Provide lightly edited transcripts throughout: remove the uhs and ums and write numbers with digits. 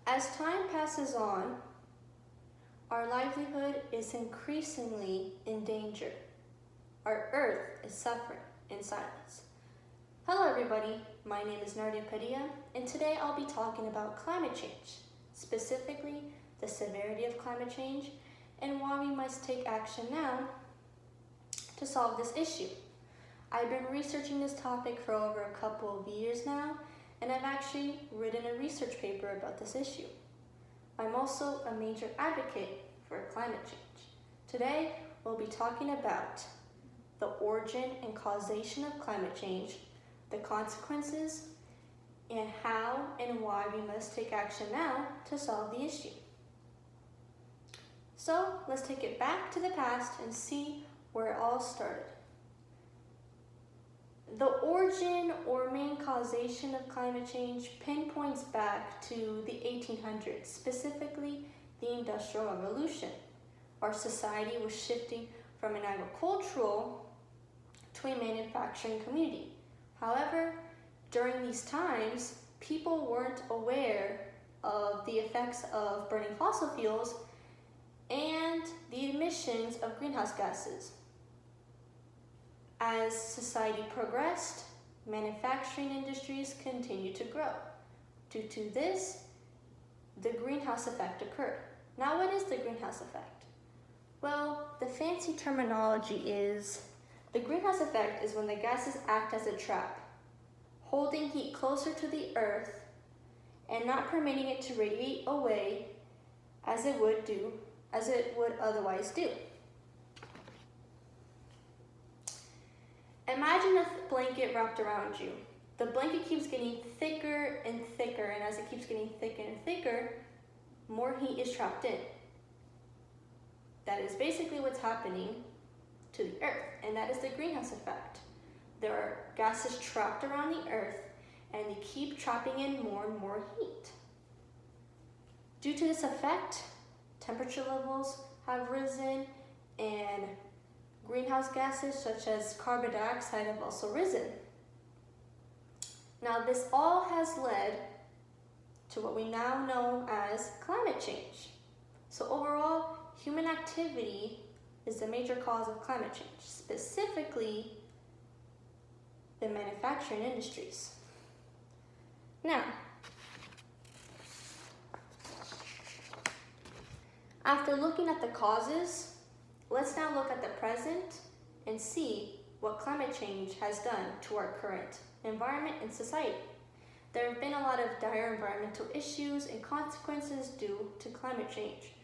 As time passes on, our livelihood is increasingly in danger. Our Earth is suffering in silence. Hello everybody, my name is Nadia Padilla, and today I'll be talking about climate change, specifically the severity of climate change and why we must take action now to solve this issue. I've been researching this topic for over a couple of years now, and I've actually written a research paper about this issue. I'm also a major advocate for climate change. Today, we'll be talking about the origin and causation of climate change, the consequences, and how and why we must take action now to solve the issue. So, let's take it back to the past and see where it all started. The origin or main causation of climate change pinpoints back to the 1800s, specifically the Industrial Revolution. Our society was shifting from an agricultural to a manufacturing community. However, during these times, people weren't aware of the effects of burning fossil fuels and the emissions of greenhouse gases. As society progressed, manufacturing industries continued to grow. Due to this, the greenhouse effect occurred. Now, what is the greenhouse effect? Well, the fancy terminology is the greenhouse effect is when the gases act as a trap, holding heat closer to the earth and not permitting it to radiate away as it would otherwise do. Imagine a blanket wrapped around you. The blanket keeps getting thicker and thicker, and as it keeps getting thicker and thicker, more heat is trapped in. That is basically what's happening to the earth, and that is the greenhouse effect. There are gases trapped around the earth, and they keep trapping in more and more heat. Due to this effect, temperature levels have risen, and greenhouse gases such as carbon dioxide have also risen. Now, this all has led to what we now know as climate change. So overall, human activity is the major cause of climate change, specifically the manufacturing industries. Now, after looking at the causes, let's now look at the present and see what climate change has done to our current environment and society. There have been a lot of dire environmental issues and consequences due to climate change.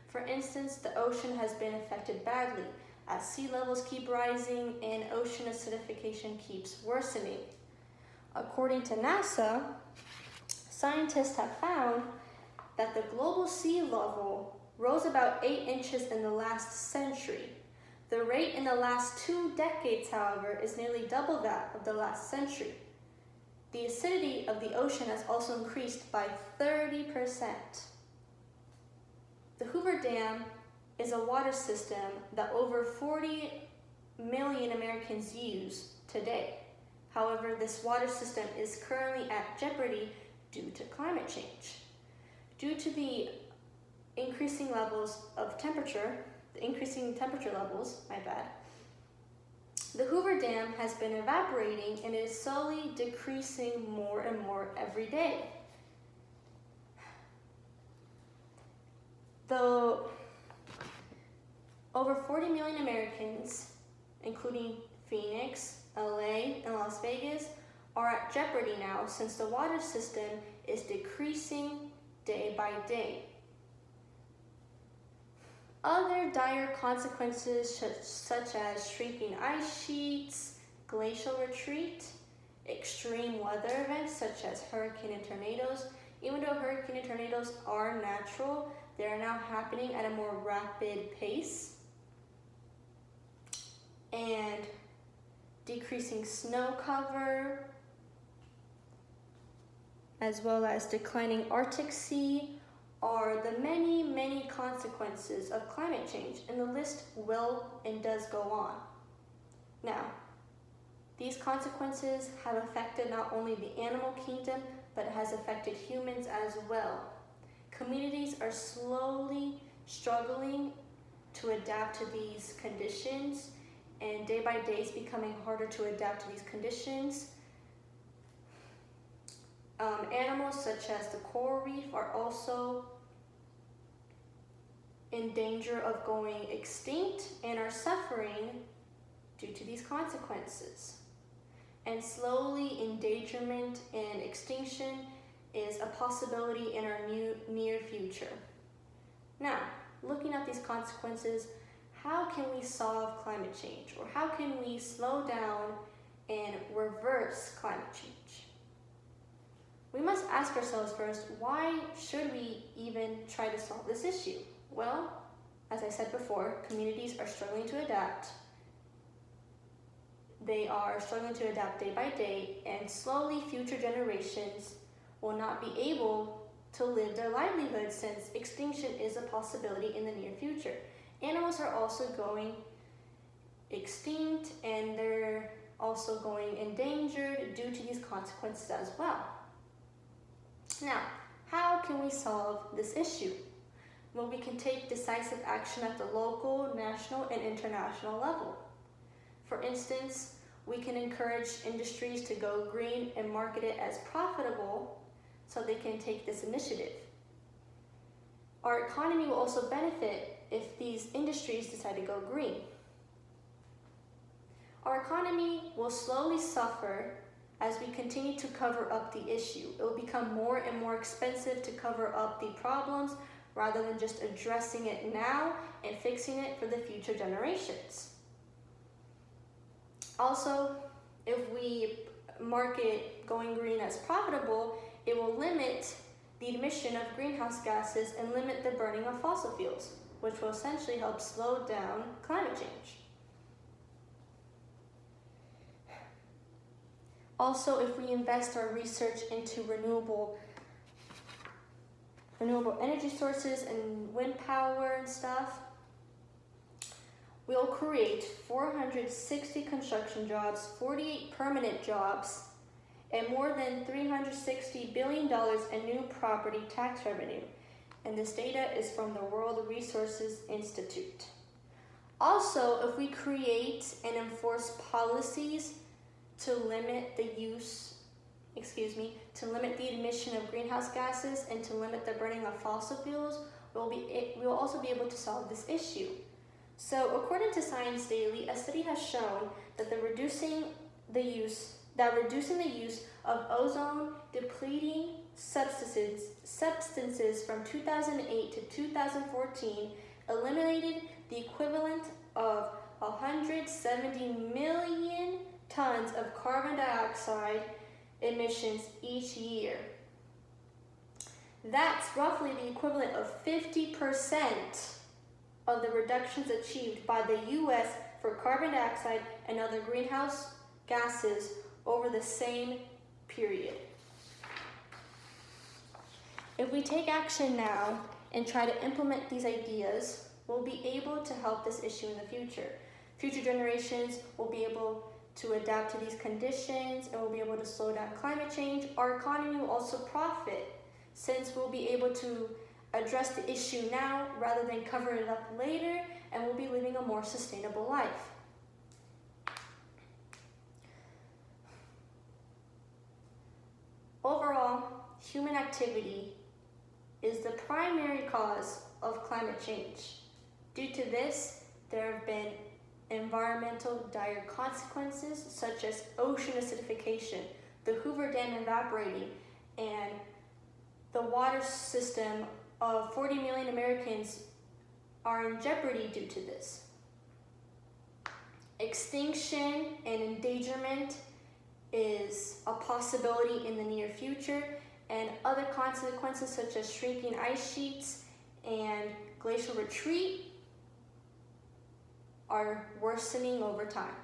For instance, the ocean has been affected badly as sea levels keep rising and ocean acidification keeps worsening. According to NASA, scientists have found that the global sea level rose about 8 inches in the last century. The rate in the last 2 decades, however, is nearly double that of the last century. The acidity of the ocean has also increased by 30%. The Hoover Dam is a water system that over 40 million Americans use today. However, this water system is currently at jeopardy due to climate change. Due to the increasing temperature levels, the Hoover Dam has been evaporating and is slowly decreasing more and more every day. Though over 40 million Americans, including Phoenix, LA, and Las Vegas, are at jeopardy now since the water system is decreasing day by day. Other dire consequences such as shrinking ice sheets, glacial retreat, extreme weather events such as hurricane and tornadoes. Even though hurricane and tornadoes are natural, they are now happening at a more rapid pace. And decreasing snow cover, as well as declining Arctic Sea, are the many, many consequences of climate change, and the list will and does go on. Now, these consequences have affected not only the animal kingdom, but it has affected humans as well. communities are slowly struggling to adapt to these conditions, and day by day it's becoming harder to adapt to these conditions. Animals such as the coral reef are also in danger of going extinct and are suffering due to these consequences. And slowly endangerment and extinction is a possibility in our near future. Now, looking at these consequences, how can we solve climate change? Or how can we slow down and reverse climate change? We must ask ourselves first, why should we even try to solve this issue? Well, as I said before, communities are struggling to adapt. They are struggling to adapt day by day, and slowly future generations will not be able to live their livelihoods since extinction is a possibility in the near future. Animals are also going extinct, and they're also going endangered due to these consequences as well. Now, how can we solve this issue? Well, we can take decisive action at the local, national, and international level. For instance, we can encourage industries to go green and market it as profitable so they can take this initiative. Our economy will also benefit if these industries decide to go green. Our economy will slowly suffer as we continue to cover up the issue. It will become more and more expensive to cover up the problems rather than just addressing it now and fixing it for the future generations. Also, if we market going green as profitable, it will limit the emission of greenhouse gases and limit the burning of fossil fuels, which will essentially help slow down climate change. Also, if we invest our research into renewable energy sources and wind power and stuff, we'll create 460 construction jobs, 48 permanent jobs, and more than $360 billion in new property tax revenue. And this data is from the World Resources Institute. Also, if we create and enforce policies to limit the emission of greenhouse gases and to limit the burning of fossil fuels, we'll also be able to solve this issue. So, according to Science Daily, a study has shown that reducing the use of ozone-depleting substances from 2008 to 2014 eliminated the equivalent of 170 million tons of carbon dioxide emissions each year. That's roughly the equivalent of 50% of the reductions achieved by the U.S. for carbon dioxide and other greenhouse gases over the same period. If we take action now and try to implement these ideas, we'll be able to help this issue in the future. Future generations will be able to adapt to these conditions and we'll be able to slow down climate change. Our economy will also profit since we'll be able to address the issue now rather than cover it up later, and we'll be living a more sustainable life. Overall, human activity is the primary cause of climate change. Due to this, there have been environmental dire consequences such as ocean acidification, the Hoover Dam evaporating, and the water system of 40 million Americans are in jeopardy due to this. Extinction and endangerment is a possibility in the near future, and other consequences such as shrinking ice sheets and glacial retreat are worsening over time.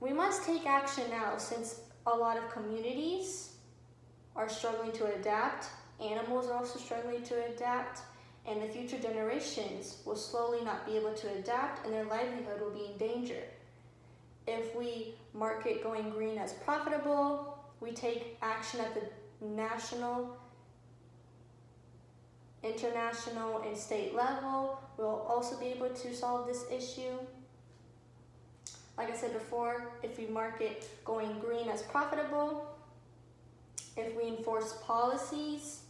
We must take action now since a lot of communities are struggling to adapt, animals are also struggling to adapt, and the future generations will slowly not be able to adapt and their livelihood will be in danger. If we market going green as profitable, we take action at the national, international, and state level. We'll also be able to solve this issue. Like I said before, if we market going green as profitable, if we enforce policies,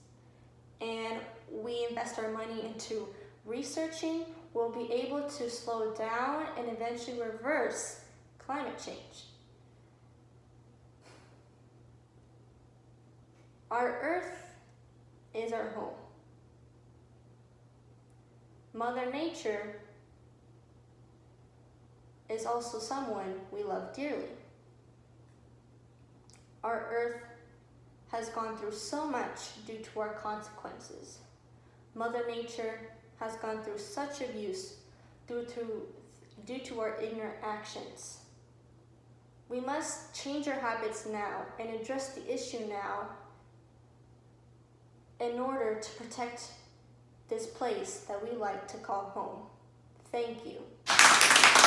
and we invest our money into researching, we'll be able to slow down and eventually reverse climate change. Our Earth is our home. Mother Nature is also someone we love dearly. Our Earth has gone through so much due to our consequences. Mother Nature has gone through such abuse due to our ignorant actions. We must change our habits now and address the issue now in order to protect this place that we like to call home. Thank you.